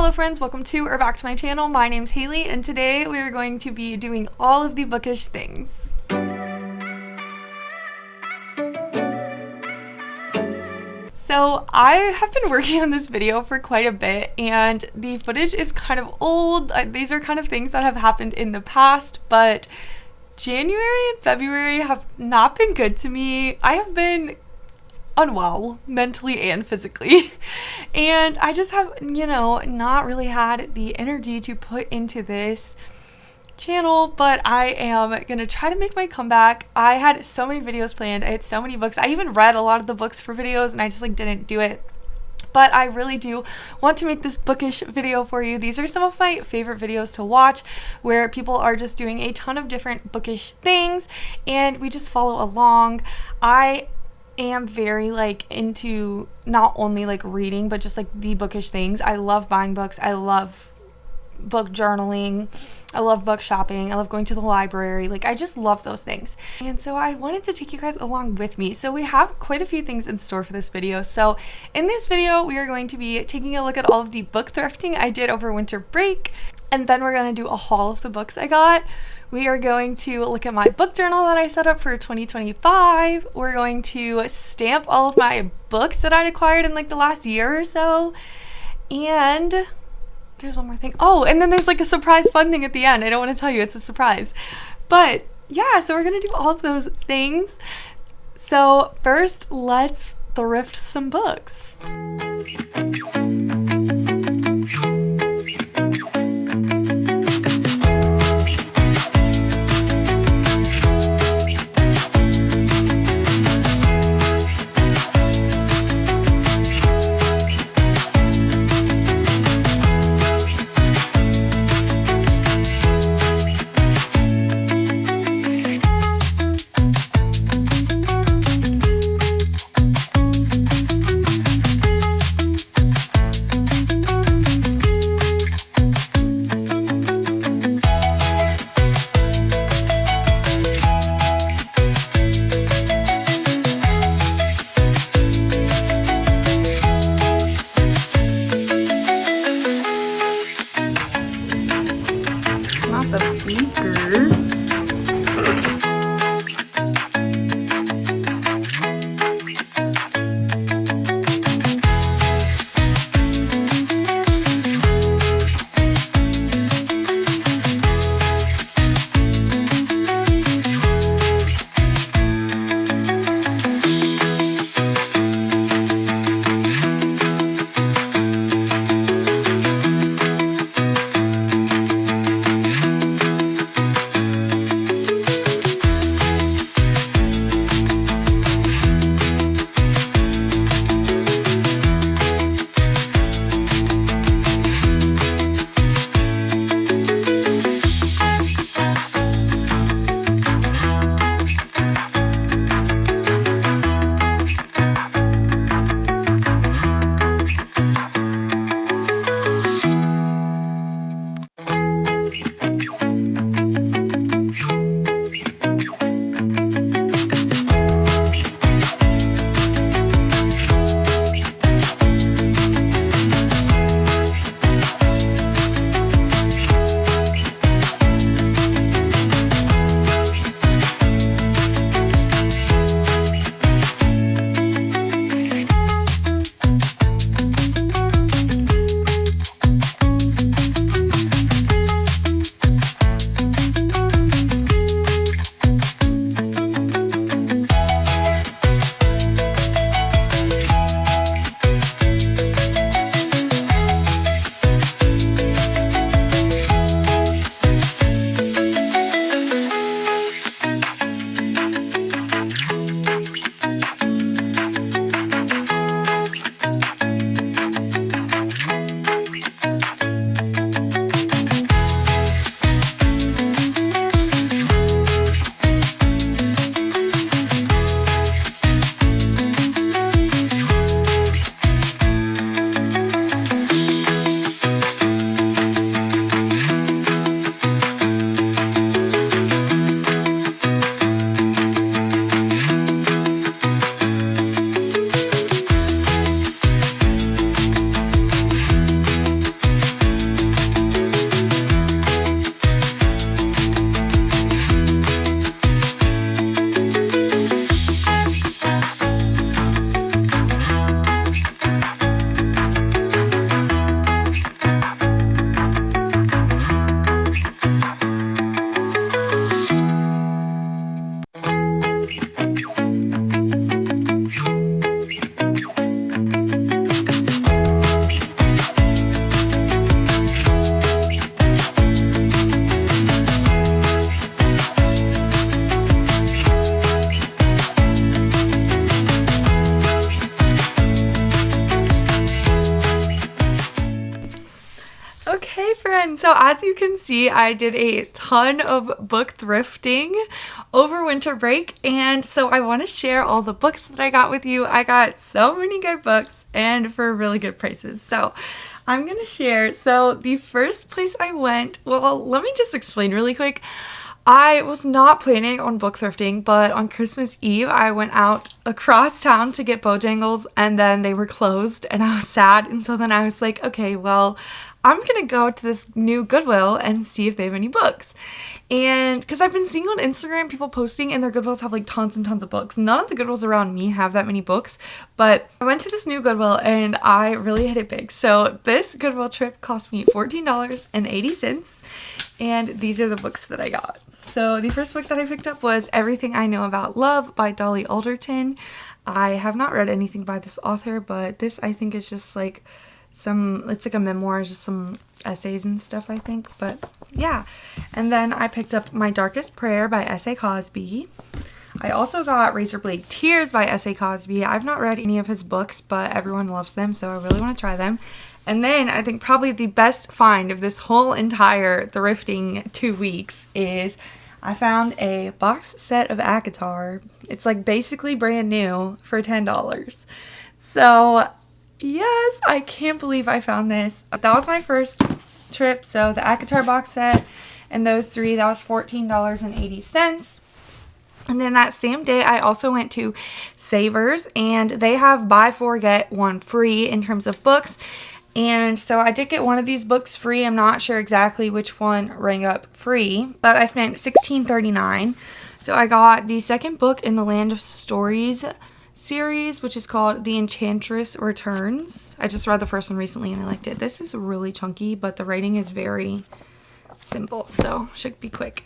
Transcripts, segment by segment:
Hello friends, welcome to or back to my channel. My name's Haley and today we are going to be doing all of the bookish things. So I have been working on this video for quite a bit and the footage is kind of old. These are kind of things that have happened in the past, but January and February have not been good to me. I have been unwell mentally and physically and I just have not really had the energy to put into this channel, but I am gonna try to make my comeback. I had so many videos planned, I had so many books, I even read a lot of the books for videos and I just didn't do it. But I really do want to make this bookish video for you. These are some of my favorite videos to watch where people are just doing a ton of different bookish things and we just follow along. I am very into not only reading but just the bookish things. I love buying books, I love book journaling, I love book shopping, I love going to the library. I just love those things. And so I wanted to take you guys along with me. So we have quite a few things in store for this video. So in this video we are going to be taking a look at all of the book thrifting I did over winter break, and then we're going to do a haul of the books I got. We are going to look at my book journal that I set up for 2025. We're going to stamp all of my books that I'd acquired in the last year or so. And there's one more thing. Oh, and then there's a surprise fun thing at the end. I don't want to tell you, it's a surprise. But yeah, so we're going to do all of those things. So first, let's thrift some books. Okay, friends, so as you can see, I did a ton of book thrifting over winter break, and so I want to share all the books that I got with you. I got so many good books and for really good prices. So I'm going to share. So the first place I went, well, let me just explain really quick. I was not planning on book thrifting, but on Christmas Eve, I went out across town to get Bojangles, and then they were closed, and I was sad, and so then I was like, okay, well, I'm gonna go to this new Goodwill and see if they have any books. And because I've been seeing on Instagram people posting, and their Goodwills have like tons and tons of books. None of the Goodwills around me have that many books, but I went to this new Goodwill and I really hit it big. So this Goodwill trip cost me $14.80, and these are the books that I got. So the first book that I picked up was Everything I Know About Love by Dolly Alderton. I have not read anything by this author, but this I think is just like it's like a memoir, just some essays and stuff, I think. But yeah. And then I picked up My Darkest Prayer by S.A. Cosby. I also got Razorblade Tears by S.A. Cosby. I've not read any of his books, but everyone loves them, so I really want to try them. And then I think probably the best find of this whole entire thrifting 2 weeks is I found a box set of ACOTAR. It's like basically brand new for $10. So yes, I can't believe I found this. That was my first trip. So the ACOTAR box set and those three, that was $14.80. And then that same day, I also went to Savers, and they have buy four, get one free in terms of books. And so I did get one of these books free. I'm not sure exactly which one rang up free, but I spent $16.39. So I got the second book in the Land of Stories series, which is called The Enchantress Returns. I just read the first one recently and I liked it. This is really chunky, but the writing is very simple, so should be quick.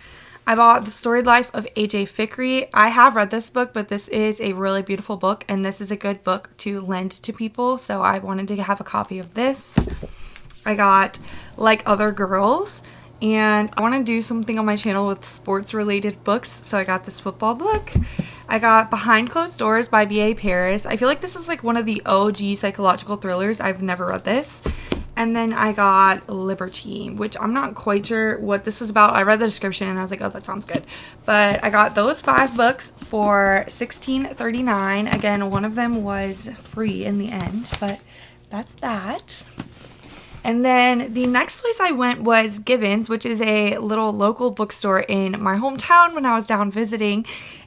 I bought The Storied Life of A.J. Fikry. I have read this book, but this is a really beautiful book, and this is a good book to lend to people, so I wanted to have a copy of this. I got Like Other Girls, and I want to do something on my channel with sports-related books, so I got this football book. I got Behind Closed Doors by B.A. Paris. I feel like this is like one of the OG psychological thrillers. I've never read this. And then I got Liberty, which I'm not quite sure what this is about. I read the description and I was like, oh, that sounds good. But I got those 5 books for $16.39. Again, one of them was free in the end, but that's that. And then the next place I went was Gibbons, which is a little local bookstore in my hometown when I was down visiting.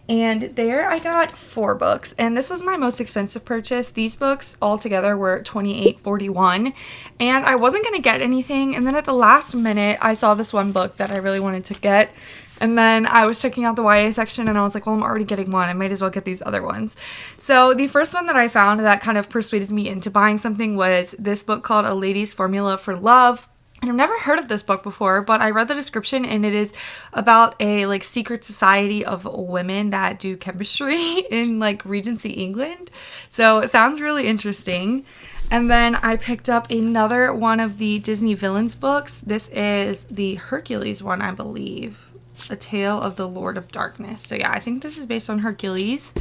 And there I got 4 books, and this was my most expensive purchase. These books all together were $28.41, and I wasn't going to get anything, and then at the last minute I saw this one book that I really wanted to get, and then I was checking out the YA section and I was like, well, I'm already getting one, I might as well get these other ones. So the first one that I found that kind of persuaded me into buying something was this book called A Lady's Formula for Love. And I've never heard of this book before, but I read the description and it is about a like secret society of women that do chemistry in like Regency England. So it sounds really interesting. And then I picked up another one of the Disney Villains books. This is the Hercules one, I believe. A Tale of the Lord of Darkness. So yeah, I think this is based on Hercules.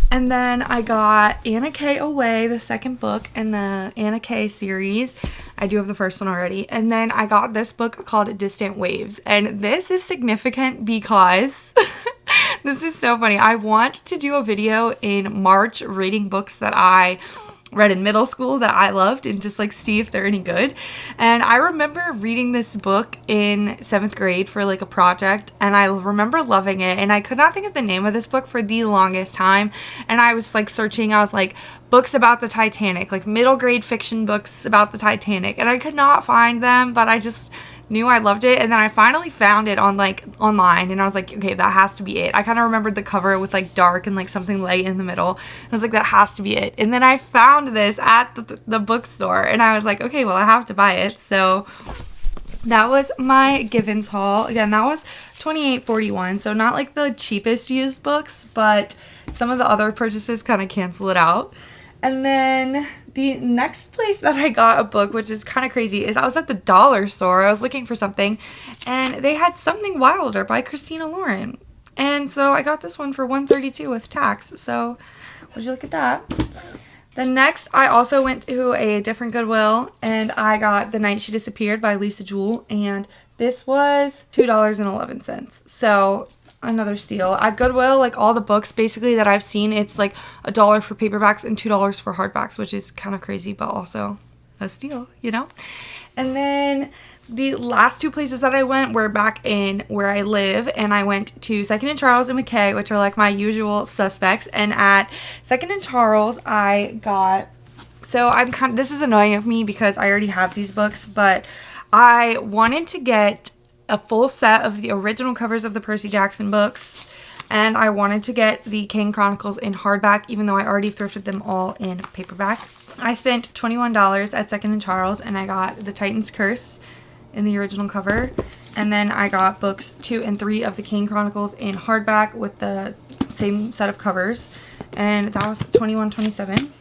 And then I got Anna K. Away, the second book in the Anna K. series. I do have the first one already. And then I got this book called Distant Waves. And this is significant because this is so funny. I want to do a video in March reading books that I read in middle school that I loved and just like see if they're any good. And I remember reading this book in 7th grade for like a project, and I remember loving it, and I could not think of the name of this book for the longest time. And I was like searching, I was like, books about the Titanic, like middle grade fiction books about the Titanic, and I could not find them, but I just knew I loved it. And then I finally found it on like online, and I was like, okay, that has to be it. I kind of remembered the cover with like dark and like something light in the middle. I was like, that has to be it. And then I found this at the bookstore, and I was like, okay, well, I have to buy it. So that was my Givens haul. Again, that was $28.41, so not like the cheapest used books, but some of the other purchases kind of cancel it out. And then the next place that I got a book, which is kind of crazy, is I was at the dollar store. I was looking for something, and they had Something Wilder by Christina Lauren. And so I got this one for $132 with tax. So would you look at that? Then next, I also went to a different Goodwill, and I got The Night She Disappeared by Lisa Jewell, and this was $2.11. So another steal. At Goodwill, like all the books basically that I've seen, it's like $1 for paperbacks and $2 for hardbacks, which is kind of crazy, but also a steal, you know? And then the last two places that I went were back in where I live, and I went to Second and Charles and McKay, which are like my usual suspects. And at Second and Charles, I got, so this is annoying of me because I already have these books, but I wanted to get a full set of the original covers of the Percy Jackson books, and I wanted to get the King Chronicles in hardback, even though I already thrifted them all in paperback. I spent $21 at Second and Charles, and I got The Titan's Curse in the original cover, and then I got books 2 and 3 of the King Chronicles in hardback with the same set of covers, and that was $21.27.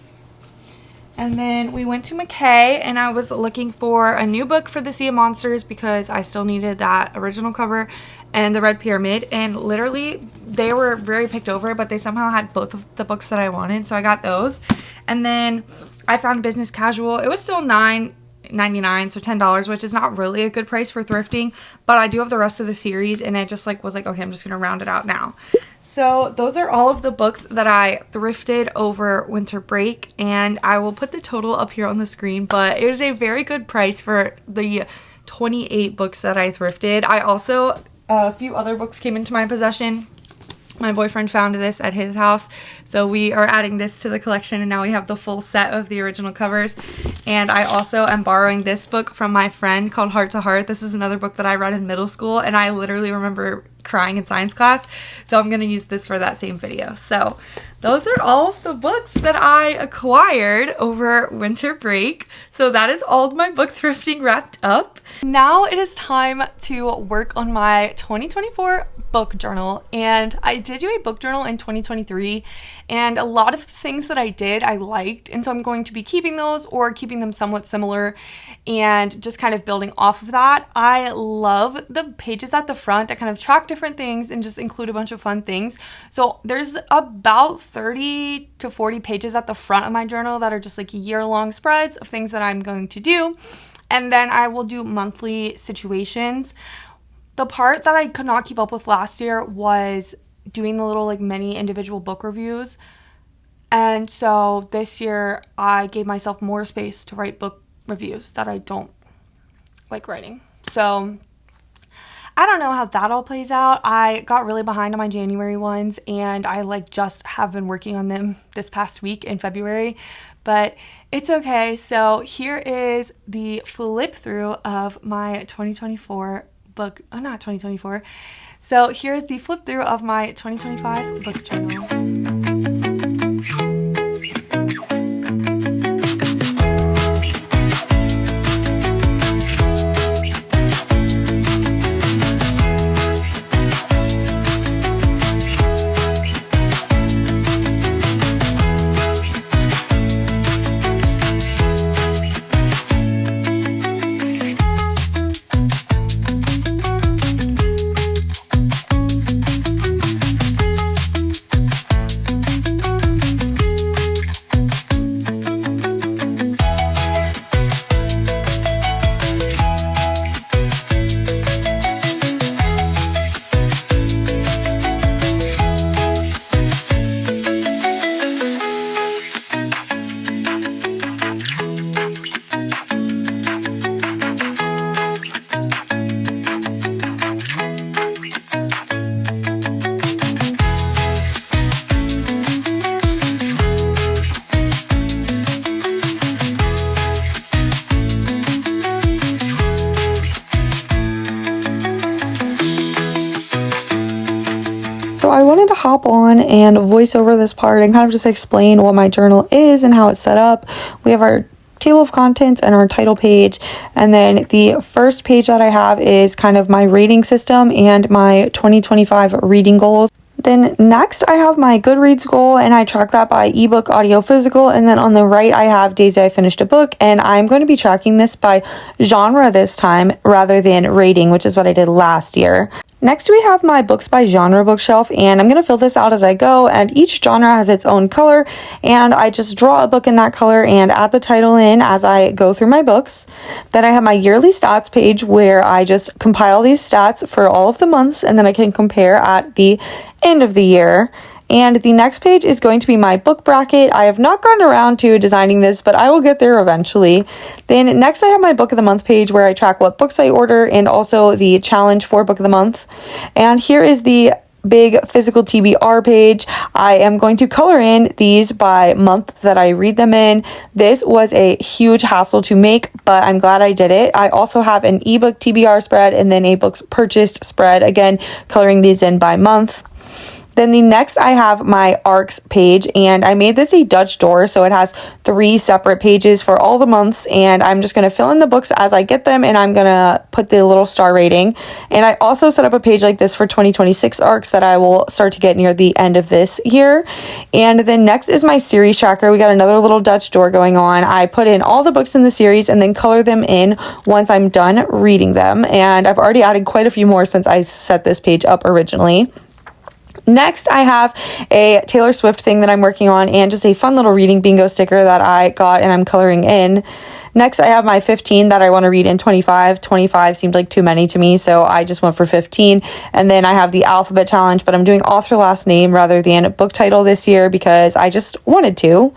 And then we went to McKay, and I was looking for a new book for the Sea of Monsters because I still needed that original cover and the Red Pyramid, and literally they were very picked over, but they somehow had both of the books that I wanted, so I got those. And then I found Business Casual. It was still $9.99, so $10, which is not really a good price for thrifting, but I do have the rest of the series, and it just like was like, okay, I'm just gonna round it out now. So those are all of the books that I thrifted over winter break, and I will put the total up here on the screen, but it was a very good price for the 28 books that I thrifted. I also, a few other books came into my possession. My boyfriend found this at his house, so we are adding this to the collection, and now we have the full set of the original covers. And I also am borrowing this book from my friend called Heart to Heart. This is another book that I read in middle school, and I literally remember crying in science class, so I'm going to use this for that same video. So those are all of the books that I acquired over winter break. So that is all of my book thrifting wrapped up. Now it is time to work on my 2024 book journal, and I did do a book journal in 2023, and a lot of the things that I did I liked, and so I'm going to be keeping those or keeping them somewhat similar and just kind of building off of that. I love the pages at the front that kind of track different things and just include a bunch of fun things. So there's about 30 to 40 pages at the front of my journal that are just like year-long spreads of things that I'm going to do, and then I will do monthly situations. The part that I could not keep up with last year was doing the little like mini individual book reviews. And so this year I gave myself more space to write book reviews that I don't like writing. So I don't know how that all plays out. I got really behind on my January ones, and I like just have been working on them this past week in February, but it's okay. So here is the flip through of my 2024 book, not 2024. So here's the flip through of my 2025 book journal. So I wanted to hop on and voice over this part and kind of just explain what my journal is and how it's set up. We have our table of contents and our title page, and then the first page that I have is kind of my rating system and my 2025 reading goals. Then next I have my Goodreads goal, and I track that by ebook, audio, physical, and then on the right I have days I finished a book, and I'm going to be tracking this by genre this time rather than rating, which is what I did last year. Next, we have my books by genre bookshelf, and I'm going to fill this out as I go, and each genre has its own color, and I just draw a book in that color and add the title in as I go through my books. Then I have my yearly stats page where I just compile these stats for all of the months, and then I can compare at the end of the year. And the next page is going to be my book bracket. I have not gotten around to designing this, but I will get there eventually. Then next I have my book of the month page where I track what books I order and also the challenge for book of the month. And here is the big physical TBR page. I am going to color in these by month that I read them in. This was a huge hassle to make, but I'm glad I did it. I also have an ebook TBR spread and then a books purchased spread, again coloring these in by month. Then the next I have my ARCs page, and I made this a Dutch door, so it has 3 separate pages for all the months, and I'm just going to fill in the books as I get them, and I'm going to put the little star rating. And I also set up a page like this for 2026 ARCs that I will start to get near the end of this year. And then next is my series tracker. We got another little Dutch door going on. I put in all the books in the series and then color them in once I'm done reading them, and I've already added quite a few more since I set this page up originally. Next, I have a Taylor Swift thing that I'm working on and just a fun little reading bingo sticker that I got and I'm coloring in. Next, I have my 15 that I want to read in 25. 25 seemed like too many to me, so I just went for 15. And then I have the alphabet challenge, but I'm doing author last name rather than book title this year because I just wanted to.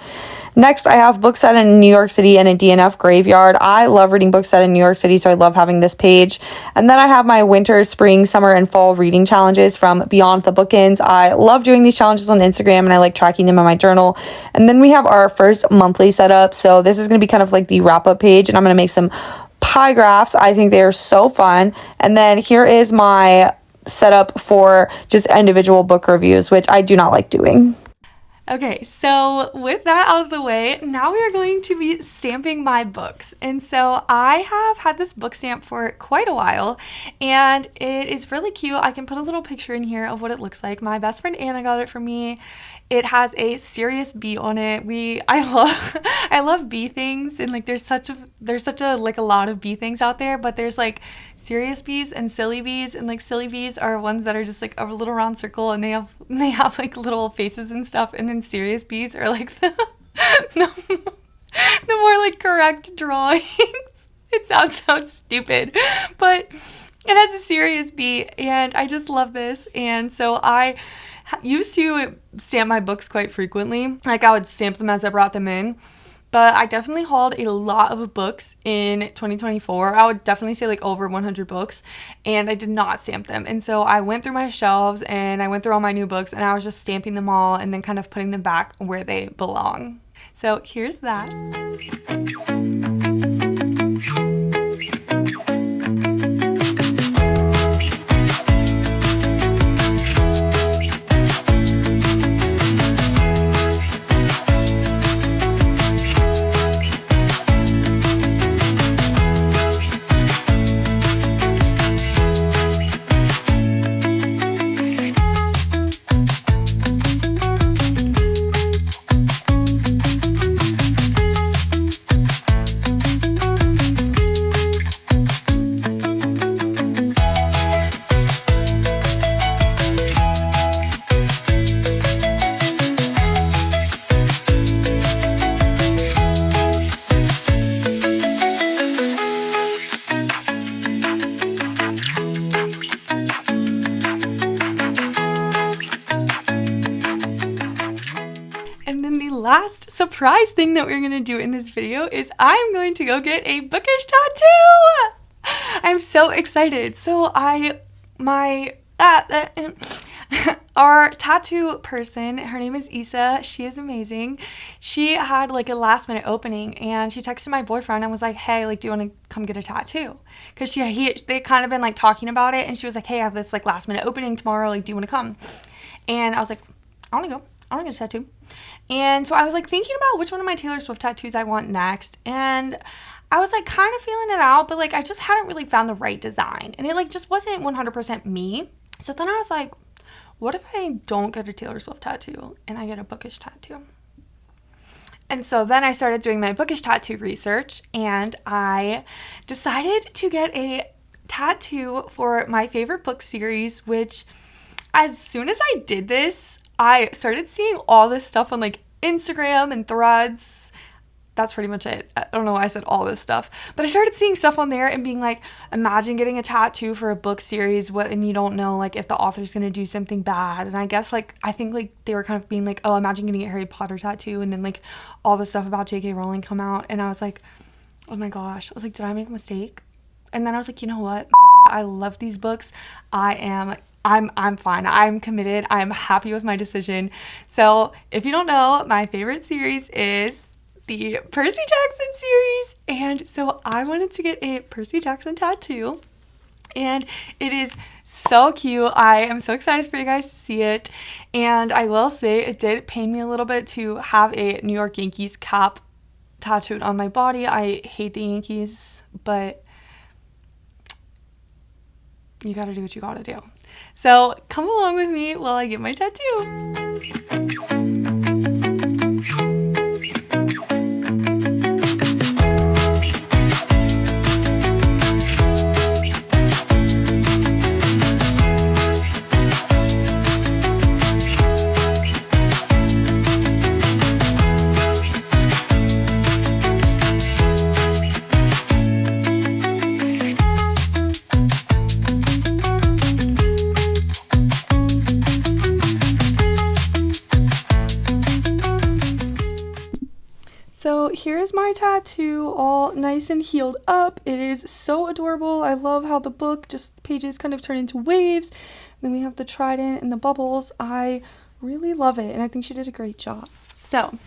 Next, I have books set in New York City and a DNF graveyard. I love reading books set in New York City, so I love having this page. And then I have my winter, spring, summer, and fall reading challenges from Beyond the Bookends. I love doing these challenges on Instagram, and I like tracking them in my journal. And then we have our first monthly setup. So this is going to be kind of like the wrap-up page, and I'm going to make some pie graphs. I think they are so fun. And then here is my setup for just individual book reviews, which I do not like doing. Okay, so with that out of the way, now we are going to be stamping my books. And so I have had this book stamp for quite a while, and it is really cute. I can put a little picture in here of what it looks like. My best friend Anna got it for me. It has a serious bee on it. I love bee things, and like there's such a like a lot of bee things out there, but there's like serious bees and silly bees, and like silly bees are ones that are just like a little round circle and they have like little faces and stuff, and then serious bees are like the more like correct drawings. It sounds so stupid, but it has a serious bee, and I just love this. And so I used to stamp my books quite frequently. Like I would stamp them as I brought them in. But I definitely hauled a lot of books in 2024. I would definitely say like over 100 books, and I did not stamp them. And so I went through my shelves and I went through all my new books, and I was just stamping them all and then kind of putting them back where they belong. So here's that. Last surprise thing that we're going to do in this video is I'm going to go get a bookish tattoo. I'm so excited. So our tattoo person, her name is Issa. She is amazing. She had like a last minute opening, and she texted my boyfriend and was like, hey, like, do you want to come get a tattoo? Because they kind of been like talking about it, and she was like, hey, I have this like last minute opening tomorrow. Like, do you want to come? And I was like, I want to go. I want to get a tattoo. And so I was like thinking about which one of my Taylor Swift tattoos I want next. And I was like kind of feeling it out, but like I just hadn't really found the right design. And it like just wasn't 100% me. So then I was like, what if I don't get a Taylor Swift tattoo and I get a bookish tattoo? And so then I started doing my bookish tattoo research, and I decided to get a tattoo for my favorite book series, which as soon as I did this, I started seeing all this stuff on like Instagram and Threads. That's pretty much it. I don't know why I said all this stuff, but I started seeing stuff on there and being like, imagine getting a tattoo for a book series, and you don't know like if the author's gonna do something bad. And I guess like I think like they were kind of being like, oh, imagine getting a Harry Potter tattoo, and then like all the stuff about J.K. Rowling come out, and I was like, oh my gosh, I was like, did I make a mistake? And then I was like, you know what? I love these books. I'm fine. I'm committed. I'm happy with my decision. So if you don't know, my favorite series is the Percy Jackson series, and so I wanted to get a Percy Jackson tattoo, and it is so cute. I am so excited for you guys to see it, and I will say it did pain me a little bit to have a New York Yankees cap tattooed on my body. I hate the Yankees, but you gotta do what you gotta do. So come along with me while I get my tattoo. So here's my tattoo, all nice and healed up. It is so adorable. I love how the book, just pages kind of turn into waves. Then we have the trident and the bubbles. I really love it, and I think she did a great job. So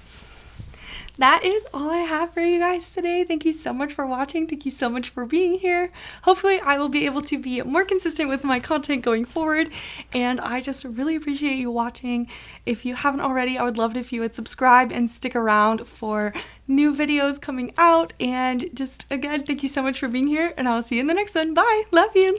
that is all I have for you guys today. Thank you so much for watching. Thank you so much for being here. Hopefully I will be able to be more consistent with my content going forward, and I just really appreciate you watching. If you haven't already, I would love it if you would subscribe and stick around for new videos coming out. And just again, thank you so much for being here, and I'll see you in the next one. Bye. Love you.